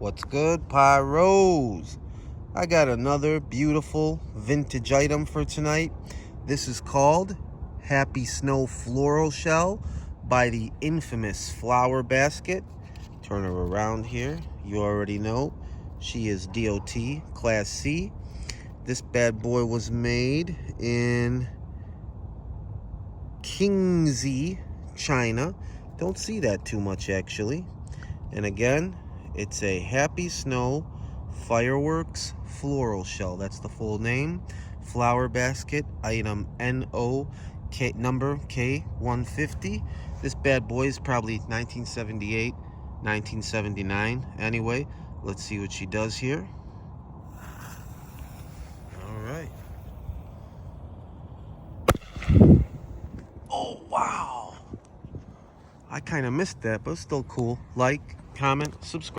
What's good, Pyros? I got another beautiful vintage item for tonight. This is called Happy Snow Floral Shell by the infamous Flower Basket. Turn her around here. You already know she is DOT Class C. This bad boy was made in Kingxi, China. Don't see that too much actually. And again, it's a Happy Snow Fireworks Floral Shell. That's the full name. Flower Basket, item NOK, number K150. This bad boy is probably 1978, 1979. Anyway, let's see what she does here. All right. Oh, wow. I kind of missed that, but it's still cool. Like, comment, subscribe.